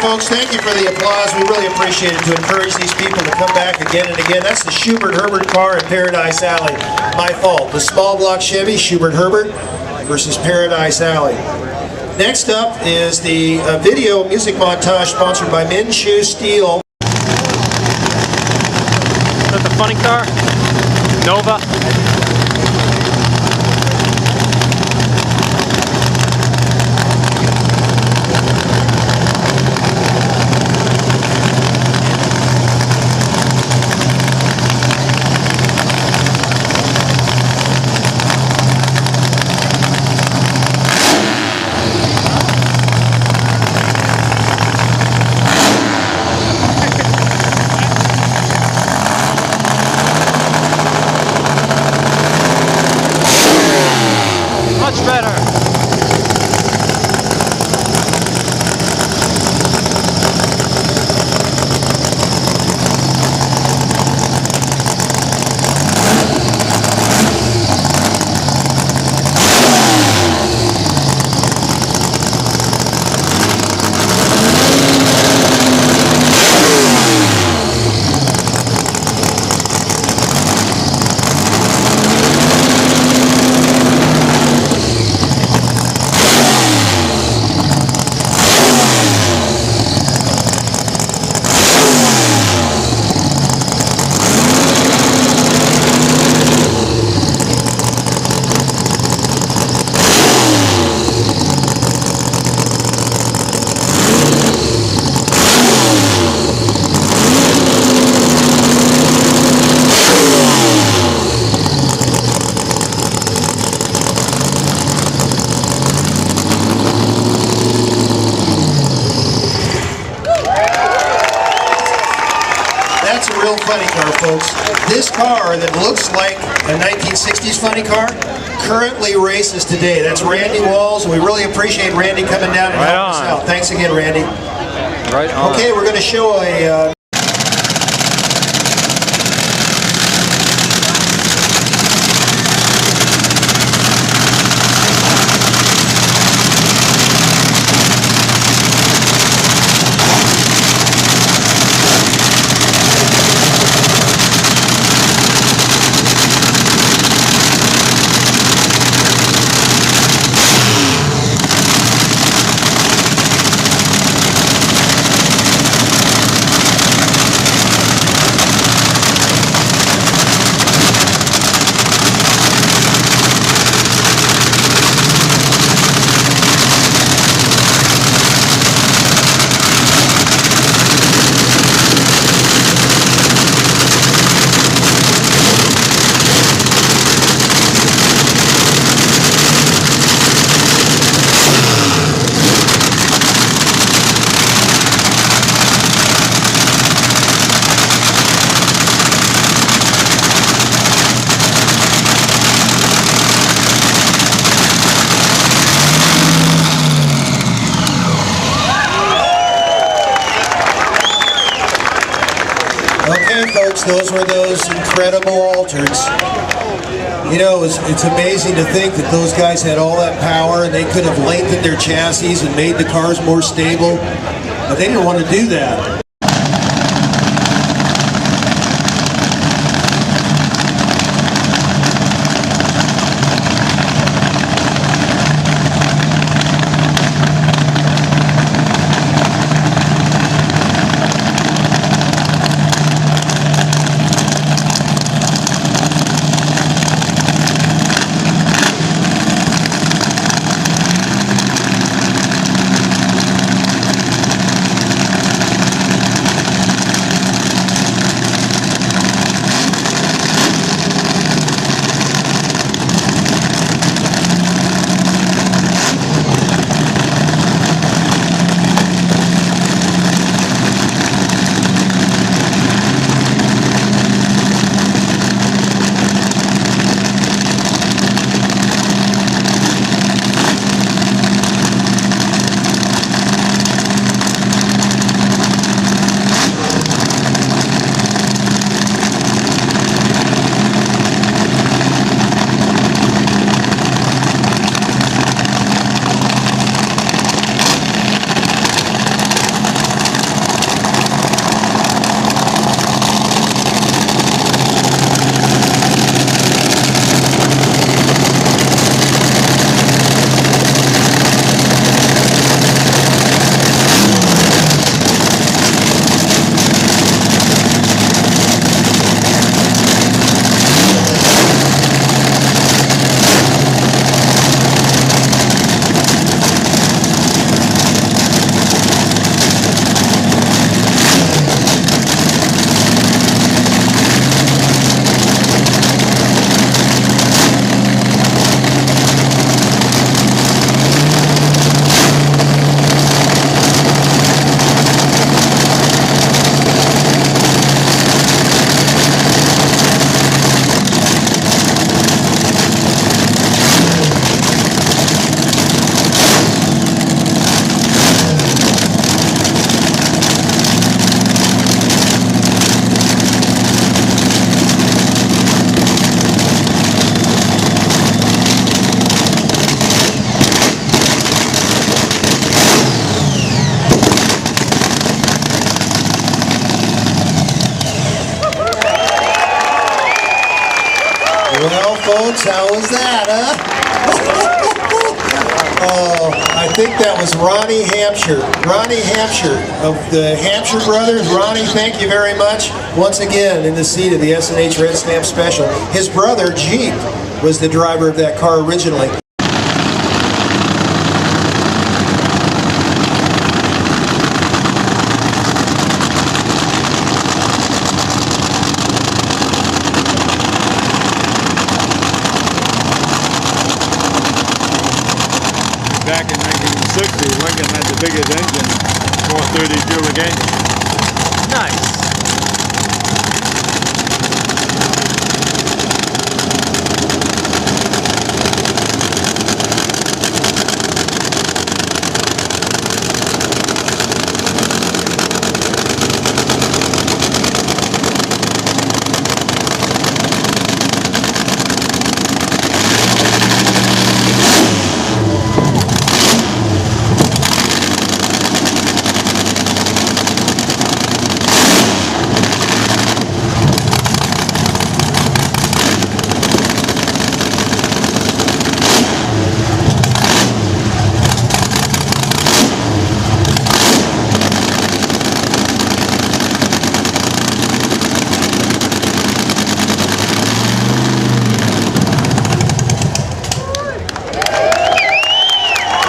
folks. Thank you for the applause. We really appreciate it, to encourage these people to come back again and again. That's the Schubert Herbert car in Paradise Alley. My fault. The small block Chevy, Schubert Herbert versus Paradise Alley. Next up is the video music montage sponsored by Minshu Steel. Is that the funny car? Nova? Much better. That's a real funny car, folks. This car that looks like a 1960s funny car currently races today. That's Randy Walls. We really appreciate Randy coming down and helping us out. Thanks again, Randy. Right on. Okay, we're going to show a... Okay, folks, those were those incredible altereds. You know, it's amazing to think that those guys had all that power and they could have lengthened their chassis and made the cars more stable, but they didn't want to do that. How was that, huh? Oh, I think that was Ronnie Hampshire. Ronnie Hampshire of the Hampshire Brothers. Ronnie, thank you very much. Once again, in the seat of the S&H Red Stamp Special. His brother, Jeep, was the driver of that car originally. Back in 1960, Lincoln had the biggest engine, 430 cubic engine. Nice.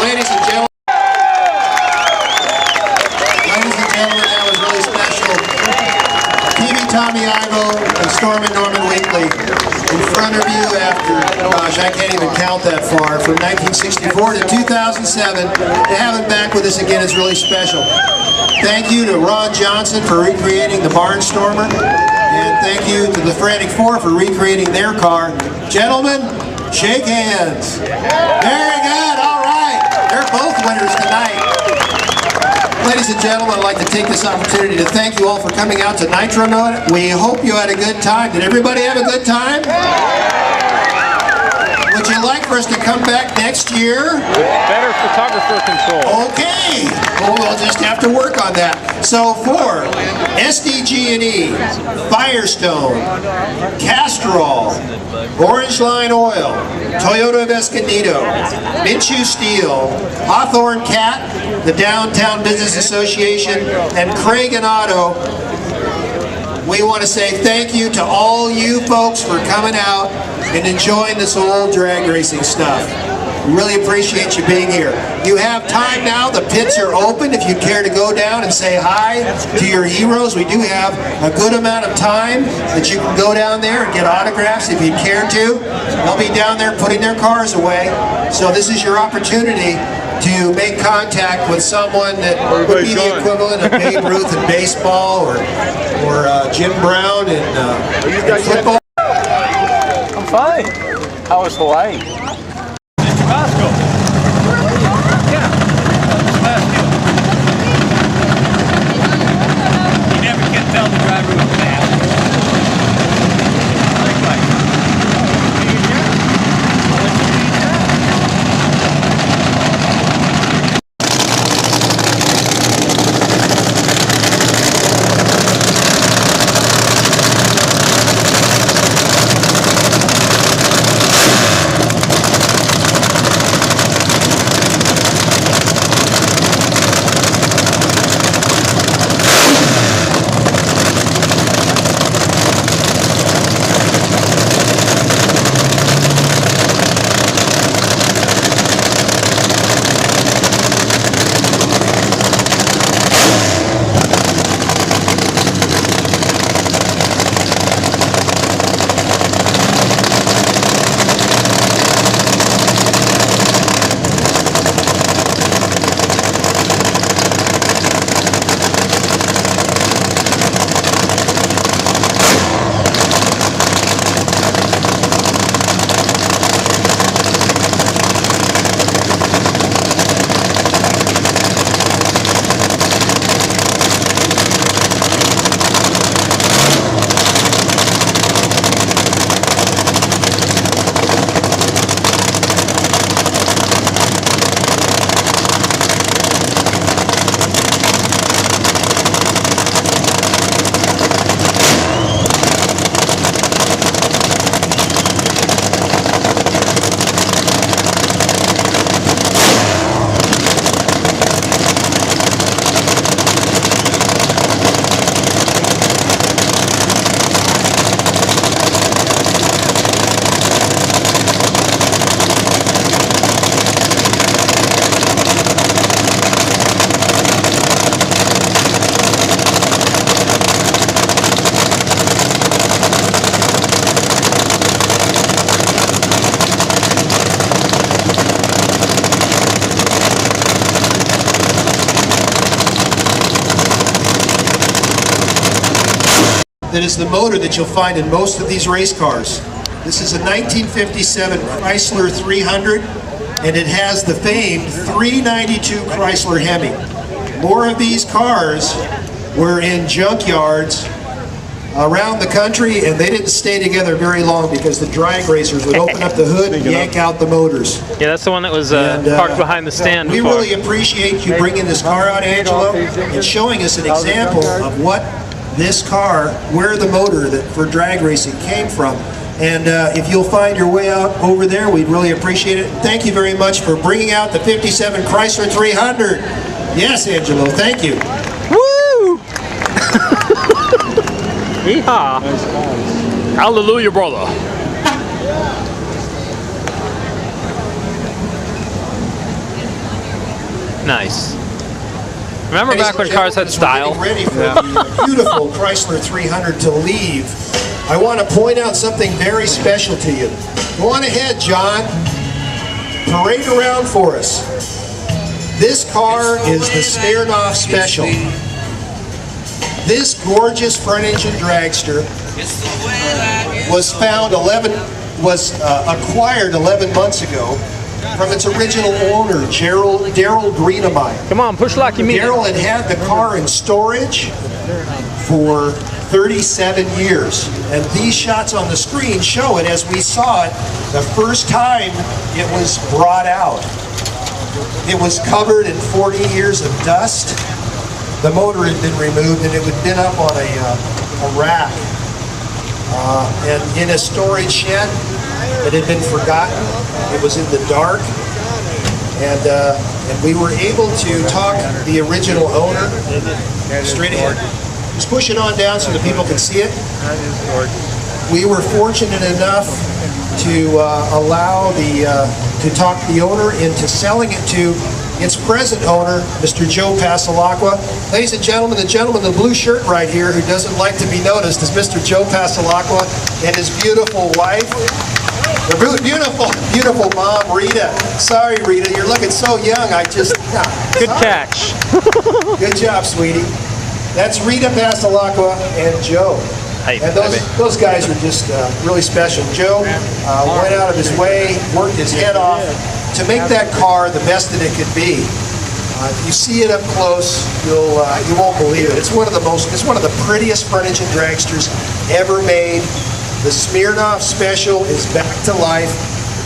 Ladies and gentlemen, that was really special. TV Tommy Ivo and Stormin' Norman Weekly in front of you after, gosh, I can't even count that far, from 1964 to 2007. To have him back with us again is really special. Thank you to Ron Johnson for recreating the Barnstormer, and thank you to the Frantic Four for recreating their car. Gentlemen, shake hands. Very good, all right. They're both winners tonight. Ladies and gentlemen, I'd like to take this opportunity to thank you all for coming out to Nitro Night. We hope you had a good time. Did everybody have a good time? Would you like for us to come back next year? Better photographer control. Okay, well, we'll just have to work on that. So for SDG&E, Firestone, Castrol, Orange Line Oil, Toyota of Escondido, Minshew Steel, Hawthorne Cat, the Downtown Business Association, and Craig and Otto, we want to say thank you to all you folks for coming out and enjoying this old drag racing stuff. We really appreciate you being here. You have time now. The pits are open. If you'd care to go down and say hi to your heroes, we do have a good amount of time that you can go down there and get autographs if you'd care to. They'll be down there putting their cars away. So this is your opportunity to make contact with someone that would be the equivalent of Babe Ruth in baseball or Jim Brown in football. I'm fine. How was Hawaii? Tabasco. Yeah. Tabasco. You never can tell the driver was bad. that is the motor that you'll find in most of these race cars. This is a 1957 Chrysler 300, and it has the famed 392 Chrysler Hemi. More of these cars were in junkyards around the country, and they didn't stay together very long because the drag racers would open up the hood and yank out the motors. Yeah, that's the one that was parked behind the stand We before. really appreciate you bringing this car out, Angelo, and showing us an example of what this car, where the motor that for drag racing came from. And if you'll find your way out over there, we'd really appreciate it. Thank you very much for bringing out the 57 Chrysler 300. Yes, Angelo, thank you. Woo! Yeehaw! Hallelujah, brother. Nice. Remember back when cars had style? We're getting ready for the beautiful Chrysler 300 to leave. I want to point out something very special to you. Go on ahead, John. Parade around for us. This car is the Smirnoff Special. This gorgeous front-engine dragster was acquired 11 months ago from its original owner, Daryl Greenemeyer. Come on, push like you mean it. Daryl had the car in storage for 37 years, and these shots on the screen show it as we saw it the first time it was brought out. It was covered in 40 years of dust. The motor had been removed, and it had been up on a rack and in a storage shed. It had been forgotten. It was in the dark, and we were able to talk the original owner. Straight ahead. Just push it on down so the people can see it. We were fortunate enough to allow to talk the owner into selling it to its present owner, Mr. Joe Pasalacqua. Ladies and gentlemen, the gentleman in the blue shirt right here who doesn't like to be noticed is Mr. Joe Pasalacqua and his beautiful wife. The beautiful, beautiful mom, Rita. Sorry, Rita, you're looking so young. Good catch. Good job, sweetie. That's Rita Pasalacqua and Joe. Hey, and those guys are just really special. Joe went out of his way, worked his head off to make that car the best that it could be. If you see it up close, you won't believe it. It's one of the prettiest front-engine dragsters ever made. The Smirnoff Special is back to life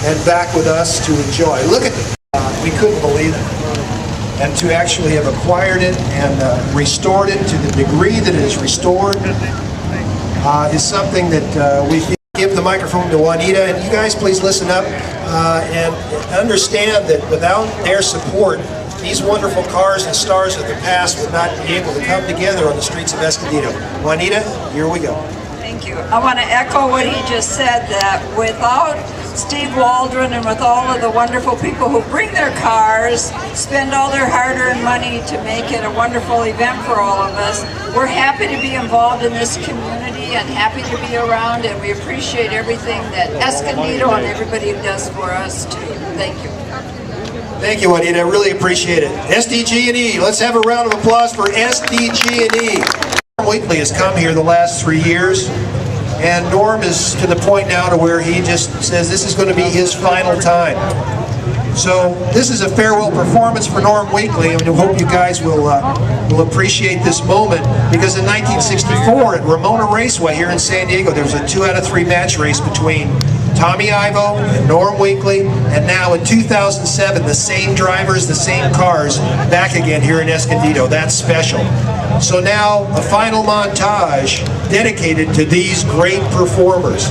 and back with us to enjoy. Look at it. We couldn't believe it. And to actually have acquired it and restored it to the degree that it is restored is something that we give the microphone to Juanita. And you guys please listen up and understand that without their support, these wonderful cars and stars of the past would not be able to come together on the streets of Escondido. Juanita, here we go. Thank you. I want to echo what he just said, that without Steve Waldron and with all of the wonderful people who bring their cars, spend all their hard-earned money to make it a wonderful event for all of us, we're happy to be involved in this community and happy to be around, and we appreciate everything that Escondido and everybody does for us too. Thank you. Thank you, Juanita. I really appreciate it. SDG&E. Let's have a round of applause for SDG&E. Norm Wheatley has come here the last 3 years, and Norm is to the point now to where he just says this is going to be his final time. So this is a farewell performance for Norm Wheatley, and I hope you guys will appreciate this moment, because in 1964 at Ramona Raceway here in San Diego, there was a 2 out of 3 match race between Tommy Ivo and Norm Wheatley, and now in 2007, the same drivers, the same cars, back again here in Escondido. That's special. So now, a final montage dedicated to these great performers.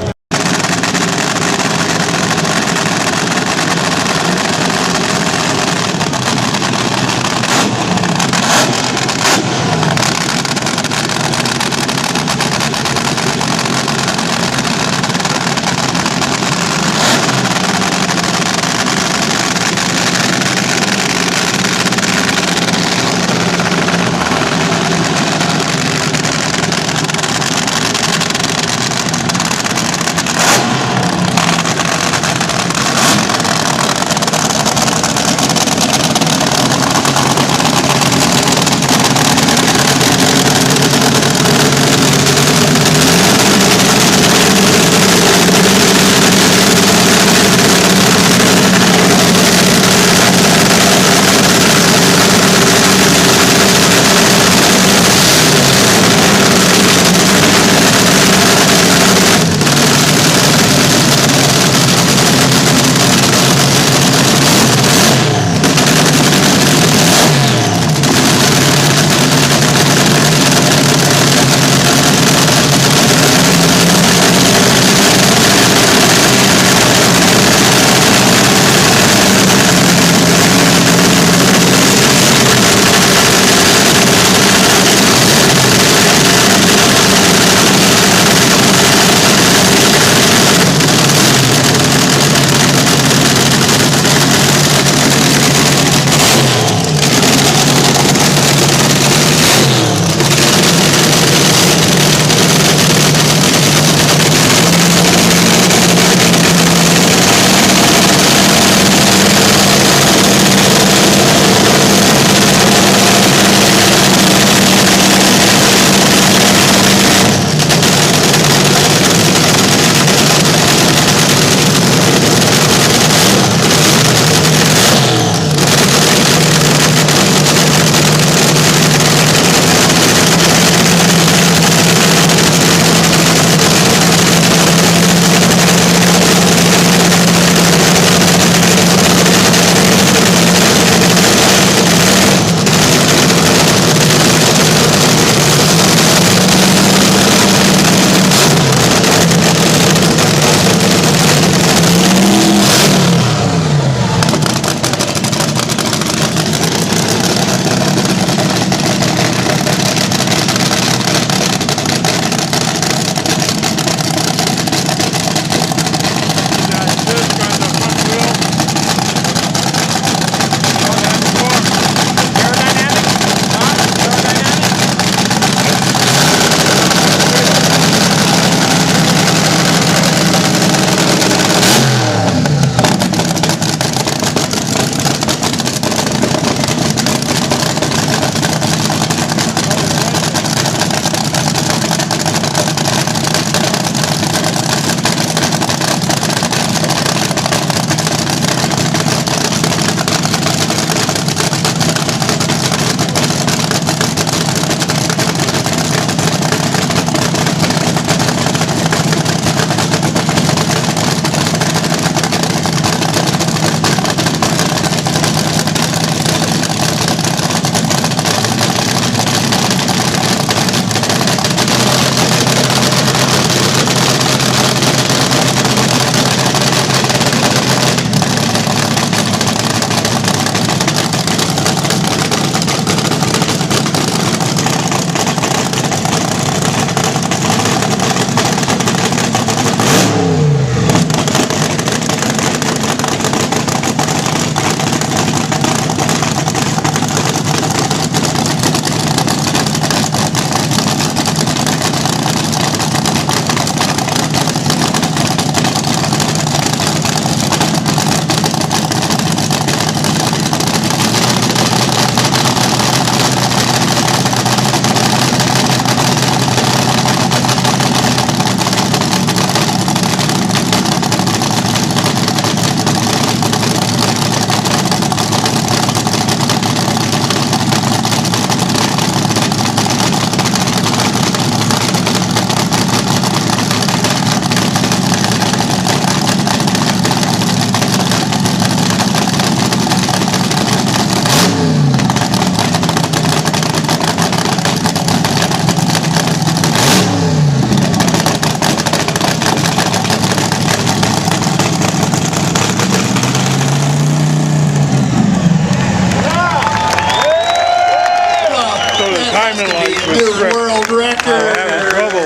climbing like A with new strips. world record. Having trouble,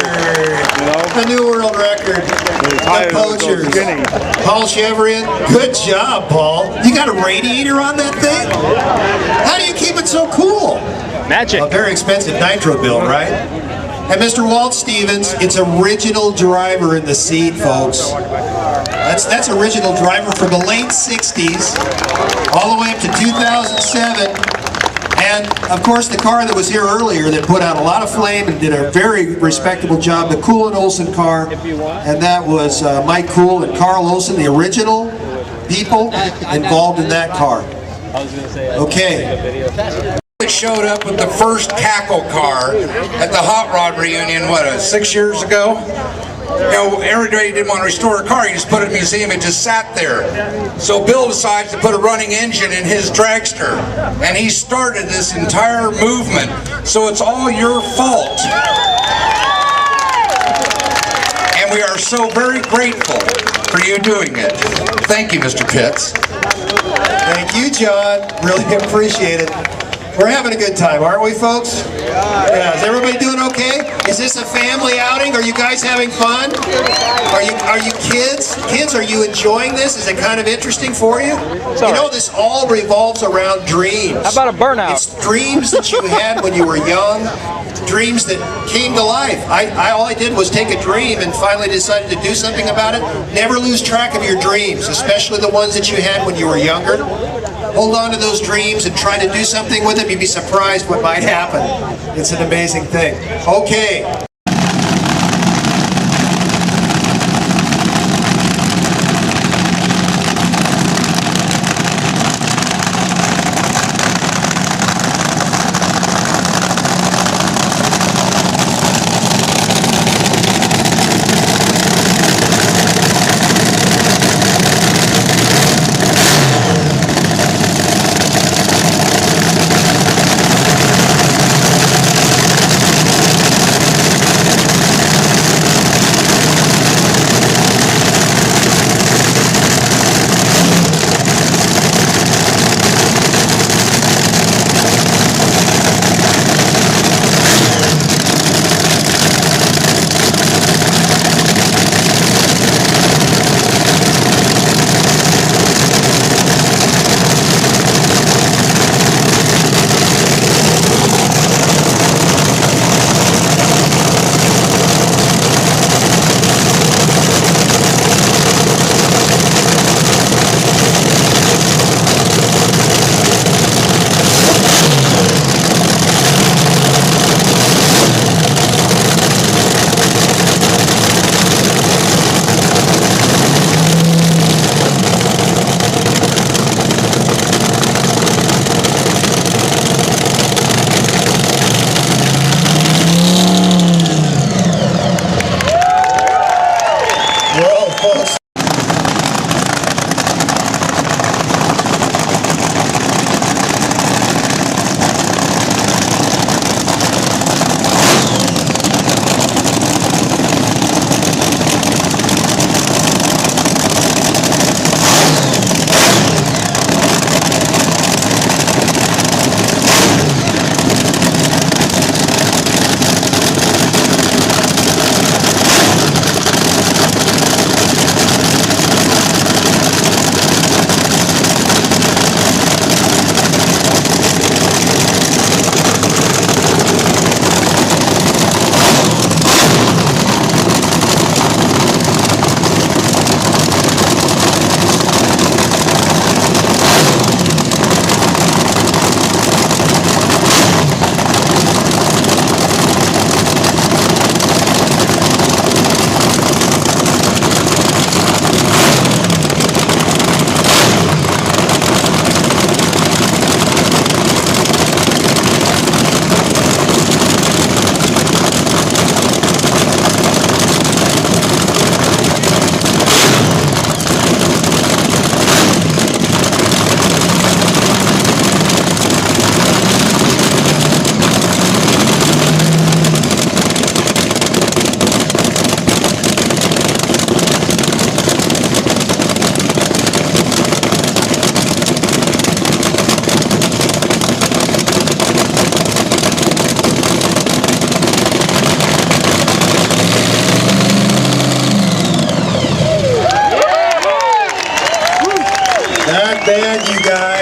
you know. A new world record. The tires are so Poachers. skinny. Paul Chevrier, good job, Paul. You got a radiator on that thing? How do you keep it so cool? Magic. A very expensive nitro bill, right? And Mr. Walt Stevens, it's original driver in the seat, folks. That's original driver from the late 60s, all the way up to 2007. And, of course, the car that was here earlier that put out a lot of flame and did a very respectable job, the Cool and Olson car, and that was Mike Cool and Carl Olson, the original people involved in that car. Okay. Showed up with the first cackle car at the Hot Rod reunion, 6 years ago? You know, everybody didn't want to restore a car, he just put it in a museum, it just sat there. So Bill decides to put a running engine in his dragster, and he started this entire movement, so it's all your fault. And we are so very grateful for you doing it. Thank you, Mr. Pitts. Thank you, John. Really appreciate it. We're having a good time, aren't we, folks? Yeah. Is everybody doing okay? Is this a family outing? Are you guys having fun? Are you kids? Kids, are you enjoying this? Is it kind of interesting for you? You know, this all revolves around dreams. How about a burnout? It's dreams that you had when you were young, dreams that came to life. All I did was take a dream and finally decided to do something about it. Never lose track of your dreams, especially the ones that you had when you were younger. Hold on to those dreams and try to do something with them. You'd be surprised what might happen. It's an amazing thing. Okay.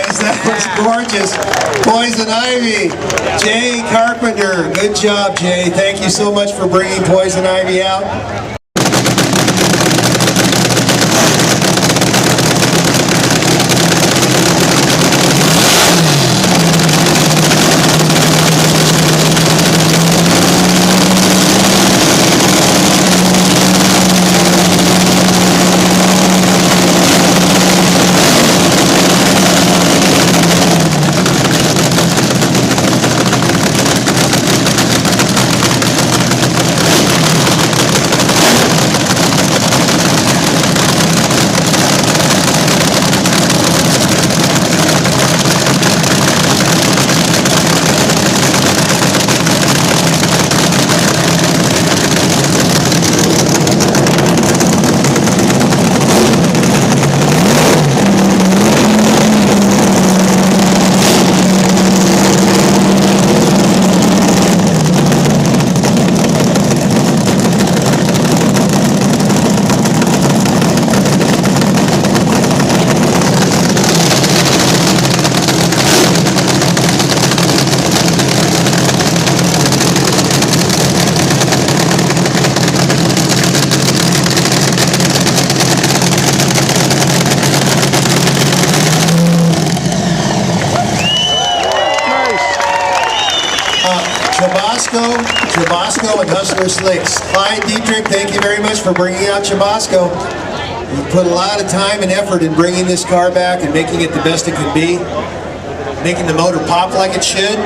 guys. That was gorgeous. Poison Ivy. Jay Carpenter. Good job, Jay. Thank you so much for bringing Poison Ivy out. Chabasco and Hustler Slicks. Clyde Dietrich, thank you very much for bringing out Chabasco. You put a lot of time and effort in bringing this car back and making it the best it could be, making the motor pop like it should.